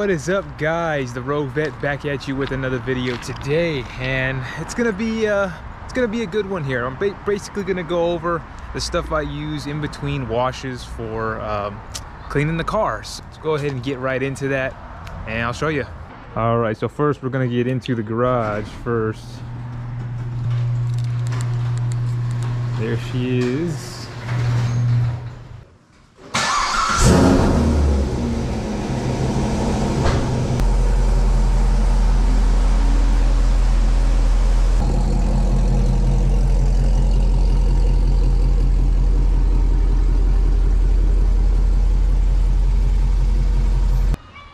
What is up, guys? The Corvette back at you with another video today, and it's gonna be a good one here. I'm basically gonna go over the stuff I use in between washes for cleaning the cars. Let's go ahead and get right into that, and I'll show you. All right, so first we're gonna get into the garage first. There she is.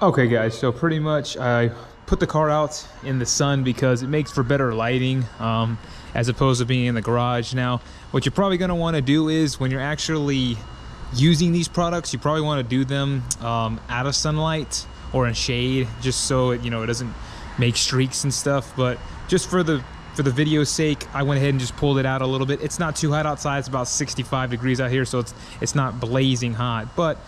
Okay guys, so pretty much I put the car out in the sun because it makes for better lighting as opposed to being in the garage. Now, what you're probably going to want to do is when you're actually using these products, you probably want to do them out of sunlight or in shade, just so it, it doesn't make streaks and stuff. But just for the video's sake, I went ahead and just pulled it out a little bit. It's not too hot outside. It's about 65 degrees out here, so it's not blazing hot. But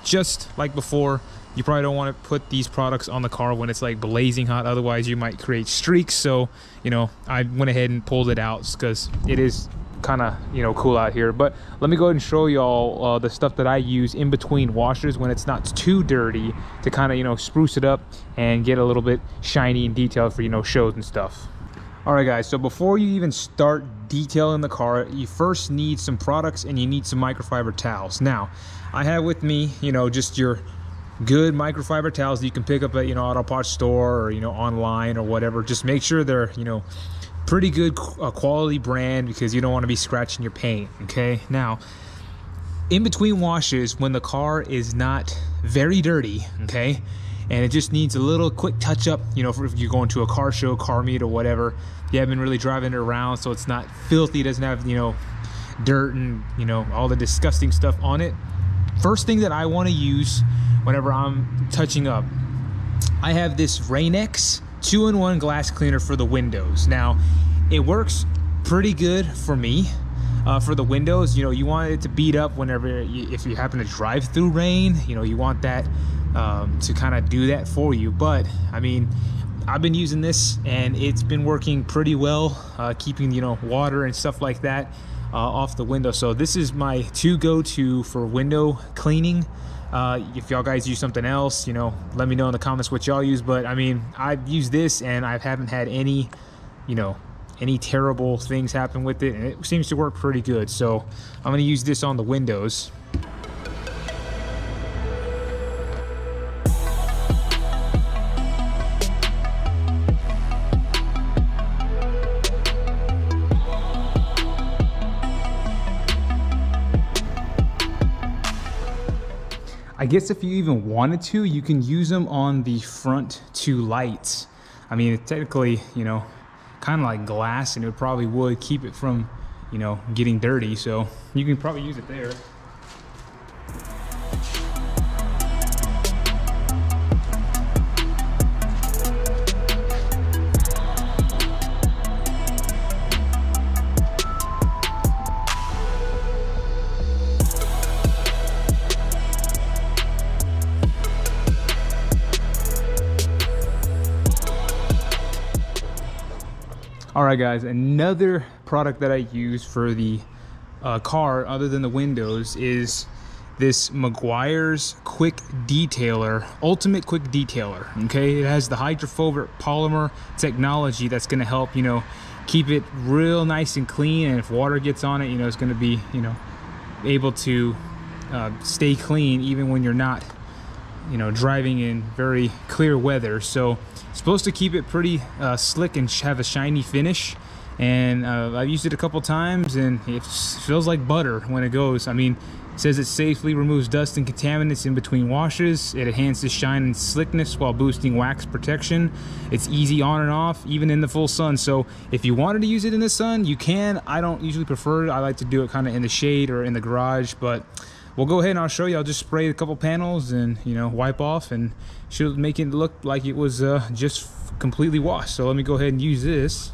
just like before, you probably don't want to put these products on the car when it's like blazing hot, otherwise you might create streaks. So I went ahead and pulled it out because it is kind of cool out here. But let me go ahead and show y'all the stuff that I use in between washes when it's not too dirty, to kind of spruce it up and get a little bit shiny and detailed for shows and stuff. All right guys, so before you even start detailing the car, you first need some products and you need some microfiber towels. Now I have with me just your good microfiber towels that you can pick up at auto parts store or online or whatever. Just make sure they're pretty good quality brand, because you don't want to be scratching your paint. Okay, now in between washes when the car is not very dirty, okay, and it just needs a little quick touch up, if you're going to a car show, car meet, or whatever, you haven't been really driving it around, so it's not filthy, it doesn't have dirt and all the disgusting stuff on it. First thing that I want to use whenever I'm touching up, I have this Rain-X 2-in-1 glass cleaner for the windows. Now it works pretty good for me for the windows. You want it to beat up whenever if you happen to drive through rain, you want that to kind of do that for you. But I mean, I've been using this and it's been working pretty well, keeping water and stuff like that off the window. So this is my go-to for window cleaning. If y'all guys use something else, let me know in the comments what y'all use. But I mean, I've used this and I haven't had any terrible things happen with it, and it seems to work pretty good. So I'm going to use this on the windows. I guess if you even wanted to, you can use them on the front two lights. I mean, it's technically, kind of like glass, and it probably would keep it from, getting dirty. So you can probably use it there. All right guys, another product that I use for the car other than the windows is this Meguiar's Quick Detailer, Ultimate Quick Detailer. Okay, it has the hydrophobic polymer technology that's going to help keep it real nice and clean, and if water gets on it, it's going to be able to stay clean even when you're not driving in very clear weather. So it's supposed to keep it pretty slick and have a shiny finish. And I've used it a couple times and it feels like butter when it goes. I mean, it says it safely removes dust and contaminants in between washes. It enhances shine and slickness while boosting wax protection. It's easy on and off, even in the full sun. So if you wanted to use it in the sun, you can. I don't usually prefer it. I like to do it kind of in the shade or in the garage, but we'll go ahead and I'll show you. I'll just spray a couple panels and wipe off, and she'll make it look like it was just completely washed. So let me go ahead and use this.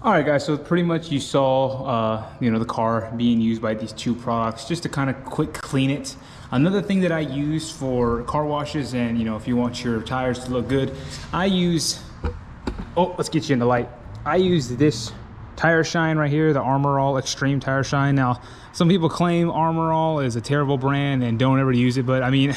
All right, guys, so pretty much you saw, you know, the car being used by these two products just to kind of quick clean it. Another thing that I use for car washes and, you know, if you want your tires to look good, I use, oh, let's get you in the light. I use this tire shine right here, the Armor All Extreme Tire Shine. Now, some people claim Armor All is a terrible brand and don't ever use it, but I mean,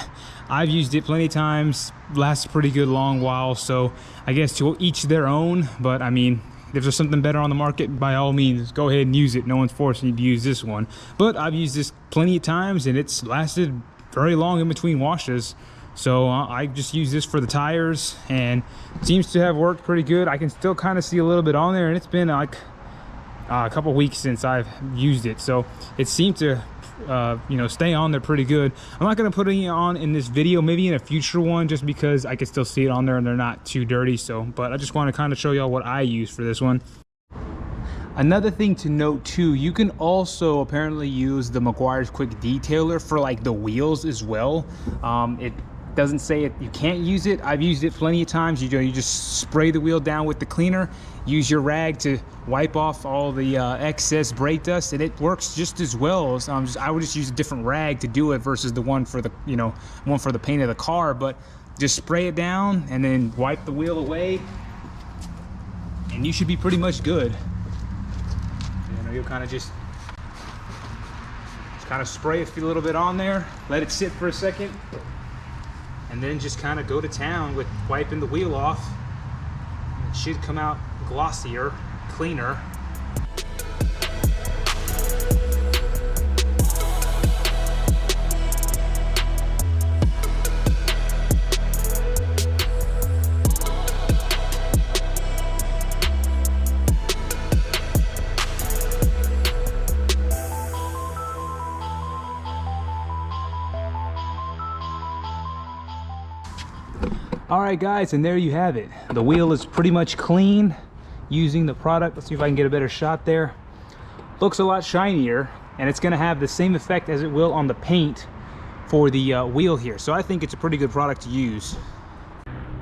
I've used it plenty of times, lasts a pretty good long while, so I guess to each their own, but I mean, if there's something better on the market, by all means, go ahead and use it. No one's forcing you to use this one. But I've used this plenty of times, and it's lasted very long in between washes. So I just use this for the tires, and it seems to have worked pretty good. I can still kind of see a little bit on there, and it's been like a couple weeks since I've used it. So it seemed to you know, stay on there pretty good. I'm not going to put it on in this video, maybe in a future one, just because I can still see it on there and they're not too dirty. So, but I just want to kind of show y'all what I use for this one. Another thing to note too, you can also apparently use the Meguiar's Quick Detailer for like the wheels as well. It doesn't say it, you can't use it. I've used it plenty of times. You just spray the wheel down with the cleaner, use your rag to wipe off all the excess brake dust, and it works just as well. I would just use a different rag to do it versus the one for the, you know, one for the paint of the car. But just spray it down and then wipe the wheel away, and you should be pretty much good. You know, you'll kind of just kind of spray a little bit on there, let it sit for a second, and then just kind of go to town with wiping the wheel off. It should come out glossier, cleaner. All right, guys, and there you have it. The wheel is pretty much clean using the product. Let's see if I can get a better shot there. Looks a lot shinier, and it's gonna have the same effect as it will on the paint for the wheel here. So I think it's a pretty good product to use.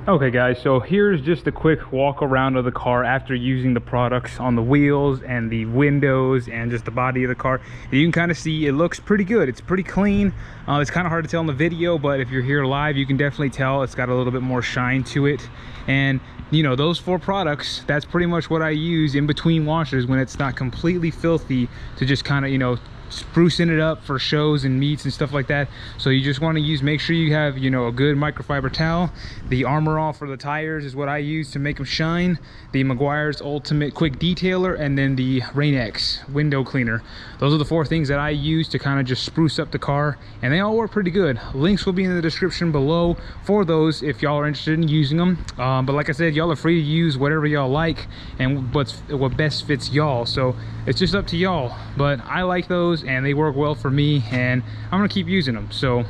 Okay guys, so here's just a quick walk around of the car after using the products on the wheels and the windows and just the body of the car. And you can kind of see it looks pretty good. It's pretty clean. It's kind of hard to tell in the video, but if you're here live, you can definitely tell it's got a little bit more shine to it. And you know, those 4 products, that's pretty much what I use in between washes when it's not completely filthy, to just kind of, you know, sprucing it up for shows and meets and stuff like that. So you just want to use, make sure you have, you know, a good microfiber towel. The Armor All for the tires is what I use to make them shine. The Meguiar's Ultimate Quick Detailer, and then the Rain-X window cleaner. Those are the 4 things that I use to kind of just spruce up the car, and they all work pretty good. Links will be in the description below for those if y'all are interested in using them. But like I said, y'all are free to use whatever y'all like and what best fits y'all. So it's just up to y'all. But I like those, and they work well for me, and I'm gonna keep using them. So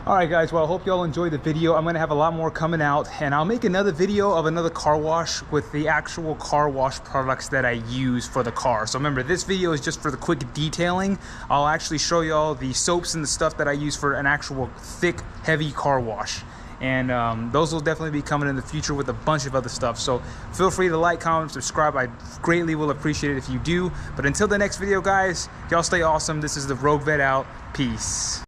all right guys, well, I hope y'all enjoyed the video. I'm gonna have a lot more coming out, and I'll make another video of another car wash with the actual car wash products that I use for the car. So remember, this video is just for the quick detailing. I'll actually show y'all the soaps and the stuff that I use for an actual thick, heavy car wash. And those will definitely be coming in the future with a bunch of other stuff. So feel free to like, comment, subscribe. I greatly will appreciate it if you do. But until the next video, guys, y'all stay awesome. This is the Rogue Vet out. Peace.